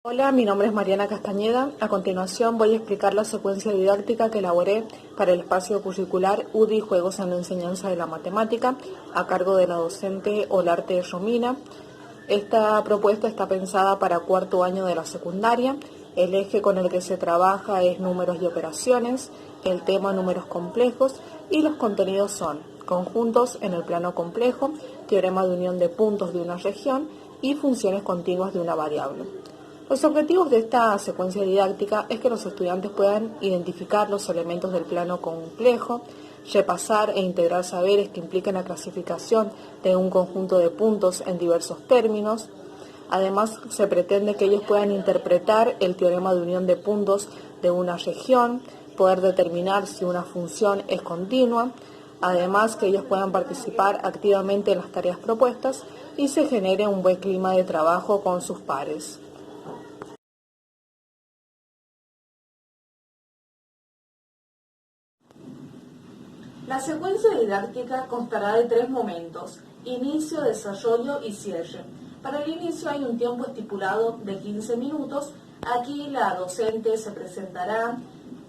Hola, mi nombre es Mariana Castañeda. A continuación voy a explicar la secuencia didáctica que elaboré para el espacio curricular UDI Juegos en la Enseñanza de la Matemática, a cargo de la docente Olarte Romina. Esta propuesta está pensada para cuarto año de la secundaria. El eje con el que se trabaja es números y operaciones, el tema números complejos y los contenidos son conjuntos en el plano complejo, teorema de unión de puntos de una región y funciones continuas de una variable. Los objetivos de esta secuencia didáctica es que los estudiantes puedan identificar los elementos del plano complejo, repasar e integrar saberes que impliquen la clasificación de un conjunto de puntos en diversos términos. Además, se pretende que ellos puedan interpretar el teorema de unión de puntos de una región, poder determinar si una función es continua, además que ellos puedan participar activamente en las tareas propuestas y se genere un buen clima de trabajo con sus pares. La secuencia didáctica constará de 3 momentos: inicio, desarrollo y cierre. Para el inicio hay un tiempo estipulado de 15 minutos. Aquí la docente se presentará,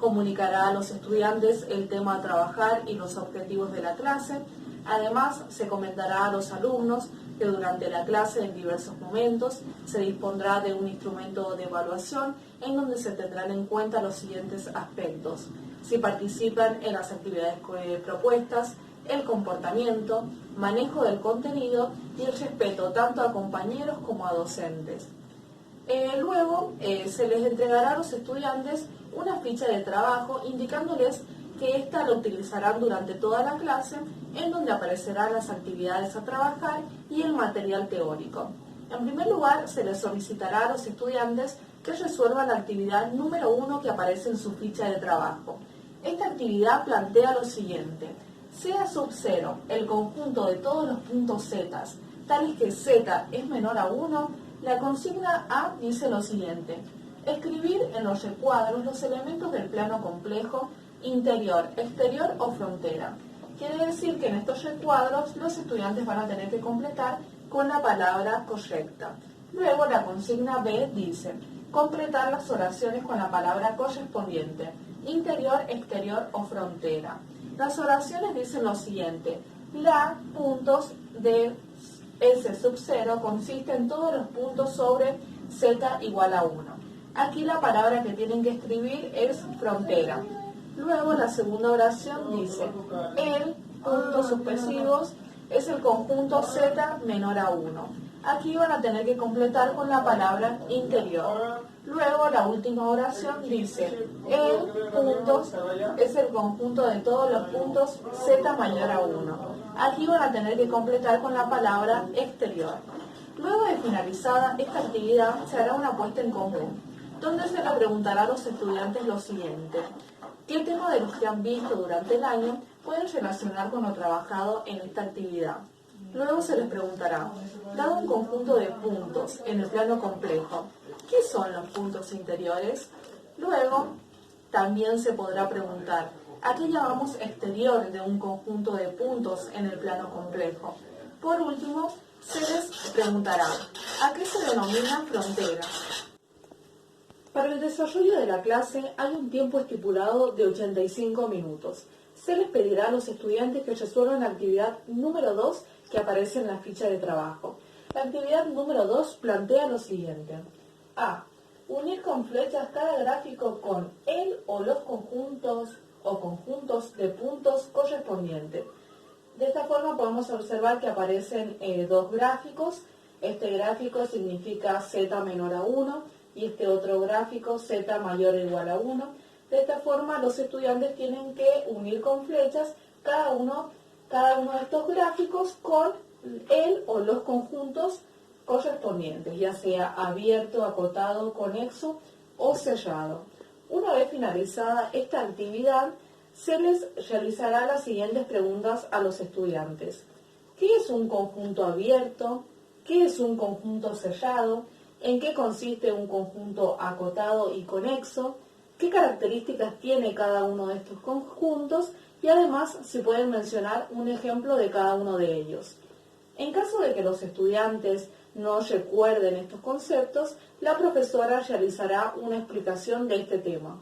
comunicará a los estudiantes el tema a trabajar y los objetivos de la clase. Además, se comentará a los alumnos que durante la clase, en diversos momentos, se dispondrá de un instrumento de evaluación en donde se tendrán en cuenta los siguientes aspectos: si participan en las actividades propuestas, el comportamiento, manejo del contenido y el respeto tanto a compañeros como a docentes. Luego se les entregará a los estudiantes una ficha de trabajo indicándoles que ésta la utilizarán durante toda la clase, en donde aparecerán las actividades a trabajar y el material teórico. En primer lugar, se les solicitará a los estudiantes que resuelvan la actividad número 1 que aparece en su ficha de trabajo. Esta actividad plantea lo siguiente: sea sub 0 el conjunto de todos los puntos z, tales que z es menor a 1, la consigna A dice lo siguiente: escribir en los recuadros los elementos del plano complejo, interior, exterior o frontera. Quiere decir que en estos recuadros los estudiantes van a tener que completar con la palabra correcta. Luego la consigna B dice: completar las oraciones con la palabra correspondiente, interior, exterior o frontera. Las oraciones dicen lo siguiente: la puntos de S sub 0 consiste en todos los puntos sobre Z igual a 1. Aquí la palabra que tienen que escribir es frontera. Luego la segunda oración dice: el puntos suspensivos es el conjunto Z menor a 1. Aquí van a tener que completar con la palabra interior. Luego la última oración dice: el puntos es el conjunto de todos los puntos Z mayor a 1. Aquí van a tener que completar con la palabra exterior. Luego de finalizada esta actividad se hará una puesta en común, donde se le preguntará a los estudiantes lo siguiente: ¿qué tema de los que han visto durante el año pueden relacionar con lo trabajado en esta actividad? Luego se les preguntará: dado un conjunto de puntos en el plano complejo, ¿qué son los puntos interiores? Luego también se podrá preguntar: ¿a qué llamamos exterior de un conjunto de puntos en el plano complejo? Por último, se les preguntará: ¿a qué se denomina frontera? Para el desarrollo de la clase hay un tiempo estipulado de 85 minutos. Se les pedirá a los estudiantes que resuelvan la actividad número 2 que aparece en la ficha de trabajo. La actividad número 2 plantea lo siguiente: A. Unir con flechas cada gráfico con el o los conjuntos de puntos correspondientes. De esta forma podemos observar que aparecen dos gráficos. Este gráfico significa z menor a 1 y este otro gráfico z mayor o igual a 1. De esta forma los estudiantes tienen que unir con flechas cada uno de estos gráficos con el o los conjuntos correspondientes, ya sea abierto, acotado, conexo o cerrado. Una vez finalizada esta actividad, se les realizará las siguientes preguntas a los estudiantes: ¿qué es un conjunto abierto? ¿Qué es un conjunto cerrado? ¿En qué consiste un conjunto acotado y conexo? ¿Qué características tiene cada uno de estos conjuntos? Y además se pueden mencionar un ejemplo de cada uno de ellos. En caso de que los estudiantes no recuerden estos conceptos, la profesora realizará una explicación de este tema.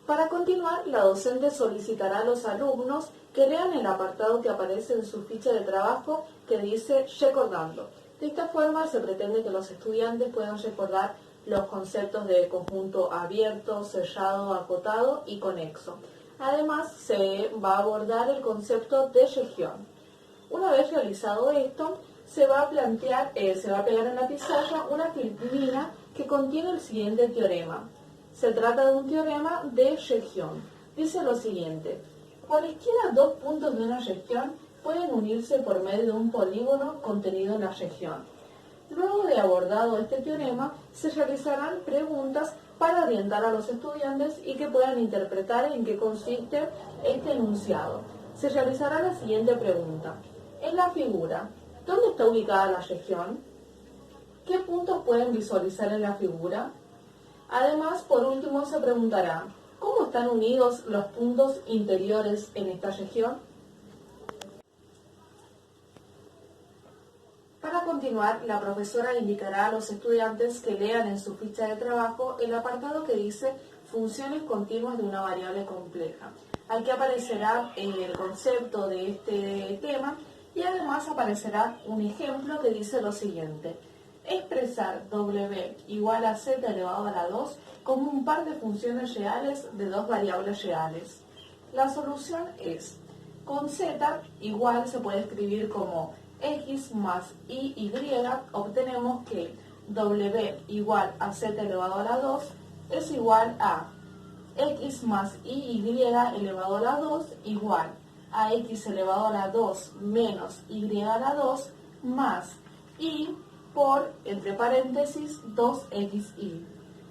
Para continuar, la docente solicitará a los alumnos que lean el apartado que aparece en su ficha de trabajo que dice recordando. De esta forma se pretende que los estudiantes puedan recordar los conceptos de conjunto abierto, sellado, acotado y conexo. Además, se va a abordar el concepto de región. Una vez realizado esto, se va a pegar en la pizarra una filmina que contiene el siguiente teorema. Se trata de un teorema de región. Dice lo siguiente: cualesquiera dos puntos de una región pueden unirse por medio de un polígono contenido en la región. Luego de abordado este teorema, se realizarán preguntas para orientar a los estudiantes y que puedan interpretar en qué consiste este enunciado. Se realizará la siguiente pregunta. En la figura, ¿dónde está ubicada la región? ¿Qué puntos pueden visualizar en la figura? Además, por último, se preguntará, ¿cómo están unidos los puntos interiores en esta región? Para continuar, la profesora indicará a los estudiantes que lean en su ficha de trabajo el apartado que dice funciones continuas de una variable compleja. Aquí aparecerá el concepto de este tema y además aparecerá un ejemplo que dice lo siguiente: expresar w igual a z elevado a la 2 como un par de funciones reales de dos variables reales. La solución es, con z igual se puede escribir como x más y, obtenemos que w igual a z elevado a la 2 es igual a x más y elevado a la 2 igual a x elevado a la 2 menos y a la 2 más y por, entre paréntesis, 2xy.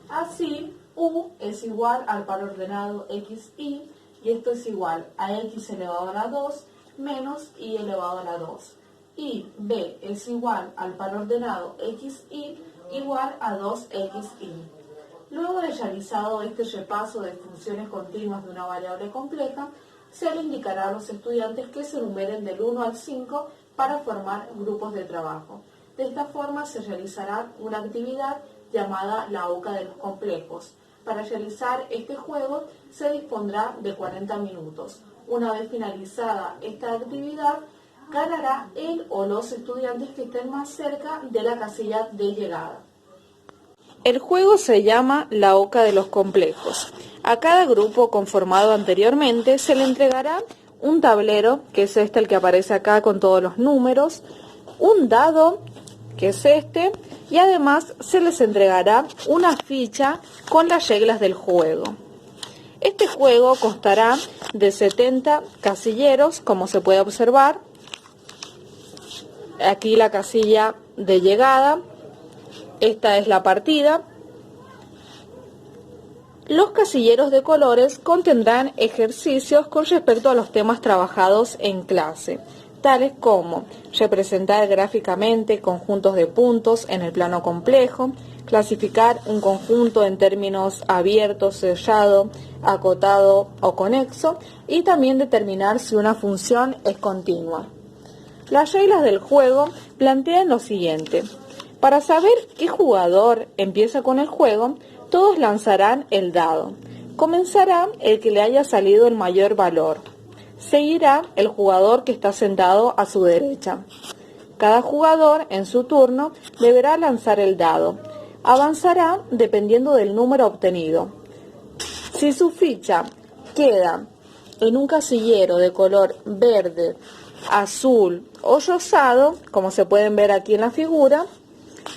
Así, u es igual al par ordenado xy y esto es igual a x elevado a la 2 menos y elevado a la 2. Y b es igual al par ordenado xy igual a 2xy. Luego de realizado este repaso de funciones continuas de una variable compleja, se le indicará a los estudiantes que se numeren del 1 al 5 para formar grupos de trabajo. De esta forma se realizará una actividad llamada la OCA de los complejos. Para realizar este juego se dispondrá de 40 minutos. Una vez finalizada esta actividad, ganará el o los estudiantes que estén más cerca de la casilla de llegada. El juego se llama la OCA de los complejos. A cada grupo conformado anteriormente se le entregará un tablero, que es el que aparece acá con todos los números, un dado, que es este, y además se les entregará una ficha con las reglas del juego. Este juego constará de 70 casilleros, como se puede observar. Aquí la casilla de llegada, esta es la partida. Los casilleros de colores contendrán ejercicios con respecto a los temas trabajados en clase, tales como representar gráficamente conjuntos de puntos en el plano complejo, clasificar un conjunto en términos abierto, sellado, acotado o conexo, y también determinar si una función es continua. Las reglas del juego plantean lo siguiente. Para saber qué jugador empieza con el juego, todos lanzarán el dado. Comenzará el que le haya salido el mayor valor. Seguirá el jugador que está sentado a su derecha. Cada jugador, en su turno, deberá lanzar el dado. Avanzará dependiendo del número obtenido. Si su ficha queda en un casillero de color verde, azul o rosado, como se pueden ver aquí en la figura,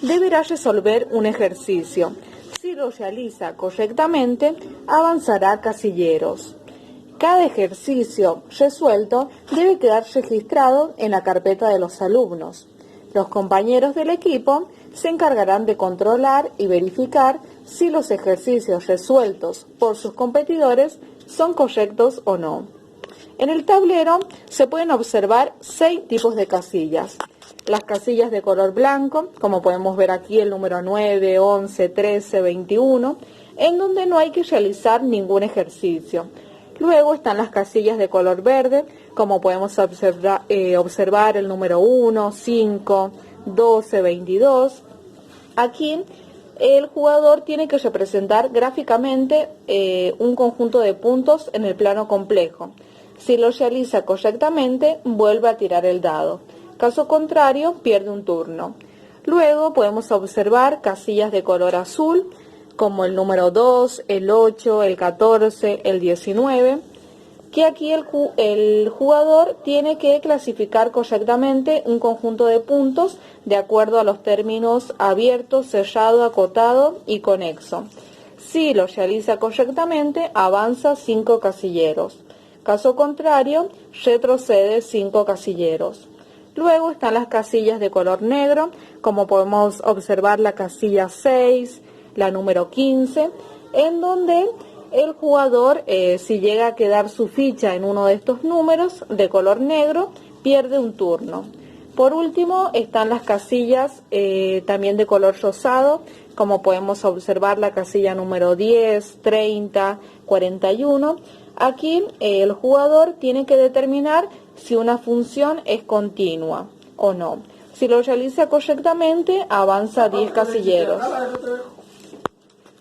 deberá resolver un ejercicio. Si lo realiza correctamente, avanzará casilleros. Cada ejercicio resuelto debe quedar registrado en la carpeta de los alumnos. Los compañeros del equipo se encargarán de controlar y verificar si los ejercicios resueltos por sus competidores son correctos o no. En el tablero se pueden observar 6 tipos de casillas. Las casillas de color blanco, como podemos ver aquí el número 9, 11, 13, 21, en donde no hay que realizar ningún ejercicio. Luego están las casillas de color verde, como podemos observar el número 1, 5, 12, 22. Aquí el jugador tiene que representar gráficamente un conjunto de puntos en el plano complejo. Si lo realiza correctamente, vuelve a tirar el dado. Caso contrario, pierde un turno. Luego podemos observar casillas de color azul, como el número 2, el 8, el 14, el 19, que aquí el jugador tiene que clasificar correctamente un conjunto de puntos de acuerdo a los términos abierto, cerrado, acotado y conexo. Si lo realiza correctamente, avanza 5 casilleros. Caso contrario, retrocede 5 casilleros. Luego están las casillas de color negro, como podemos observar la casilla 6, la número 15, en donde el jugador, si llega a quedar su ficha en uno de estos números de color negro, pierde un turno. Por último están las casillas también de color rosado, como podemos observar la casilla número 10, 30, 41. Aquí el jugador tiene que determinar si una función es continua o no. Si lo realiza correctamente, avanza 10 casilleros.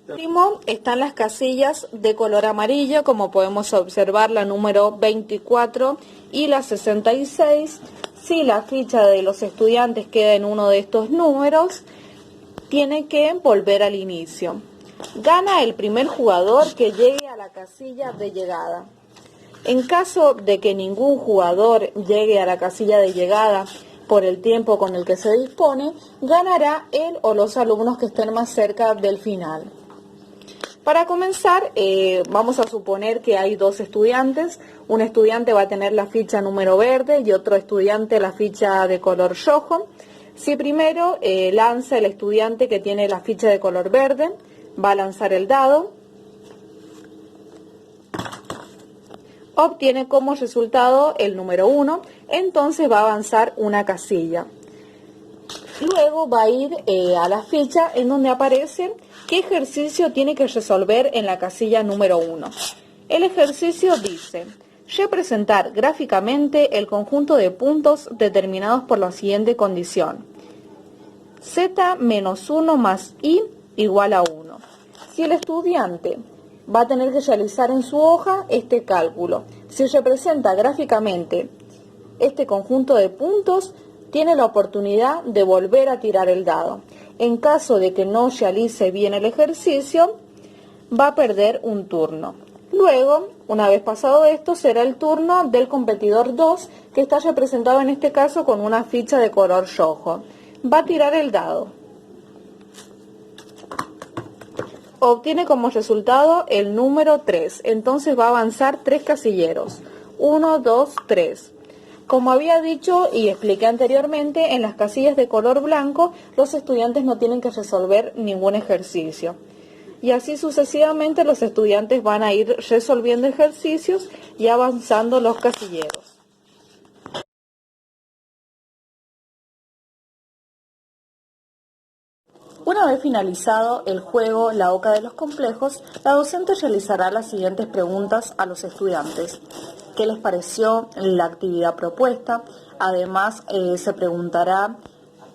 Último están las casillas de color amarillo, como podemos observar la número 24 y la 66. Si la ficha de los estudiantes queda en uno de estos números, tiene que volver al inicio. Gana el primer jugador que llegue a la casilla de llegada. En caso de que ningún jugador llegue a la casilla de llegada por el tiempo con el que se dispone, ganará él o los alumnos que estén más cerca del final. Para comenzar, vamos a suponer que hay dos estudiantes. Un estudiante va a tener la ficha número verde y otro estudiante la ficha de color rojo. Si primero lanza el estudiante que tiene la ficha de color verde, va a lanzar el dado. Obtiene como resultado el número 1, entonces va a avanzar una casilla. Luego va a ir a la ficha en donde aparece qué ejercicio tiene que resolver en la casilla número 1. El ejercicio dice: representar gráficamente el conjunto de puntos determinados por la siguiente condición: z menos 1 más i igual a 1. Si el estudiante va a tener que realizar en su hoja este cálculo, si representa gráficamente este conjunto de puntos, tiene la oportunidad de volver a tirar el dado. En caso de que no realice bien el ejercicio, va a perder un turno. Luego, una vez pasado esto, será el turno del competidor 2, que está representado en este caso con una ficha de color rojo. Va a tirar el dado. Obtiene como resultado el número 3, entonces va a avanzar 3 casilleros. 1, 2, 3. Como había dicho y expliqué anteriormente, en las casillas de color blanco los estudiantes no tienen que resolver ningún ejercicio. Y así sucesivamente los estudiantes van a ir resolviendo ejercicios y avanzando los casilleros. Una vez finalizado el juego La Oca de los Complejos, la docente realizará las siguientes preguntas a los estudiantes. ¿Qué les pareció la actividad propuesta? Además, se preguntará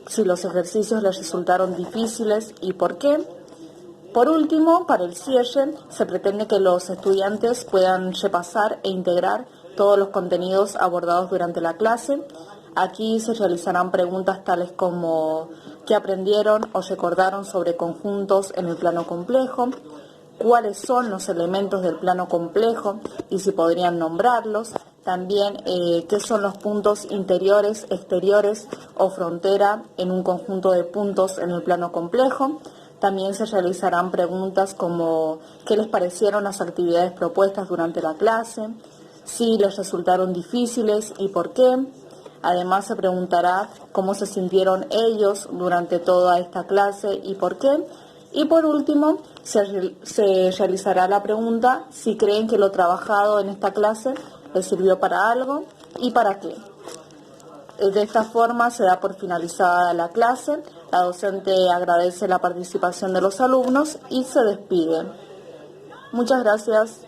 si los ejercicios les resultaron difíciles y por qué. Por último, para el cierre, se pretende que los estudiantes puedan repasar e integrar todos los contenidos abordados durante la clase. Aquí se realizarán preguntas tales como: ¿qué aprendieron o recordaron sobre conjuntos en el plano complejo? ¿Cuáles son los elementos del plano complejo y si podrían nombrarlos? También, ¿qué son los puntos interiores, exteriores o frontera en un conjunto de puntos en el plano complejo? También se realizarán preguntas como: ¿qué les parecieron las actividades propuestas durante la clase? ¿Si les resultaron difíciles y por qué? Además, se preguntará cómo se sintieron ellos durante toda esta clase y por qué. Y por último, se realizará la pregunta si creen que lo trabajado en esta clase les sirvió para algo y para qué. De esta forma se da por finalizada la clase. La docente agradece la participación de los alumnos y se despide. Muchas gracias.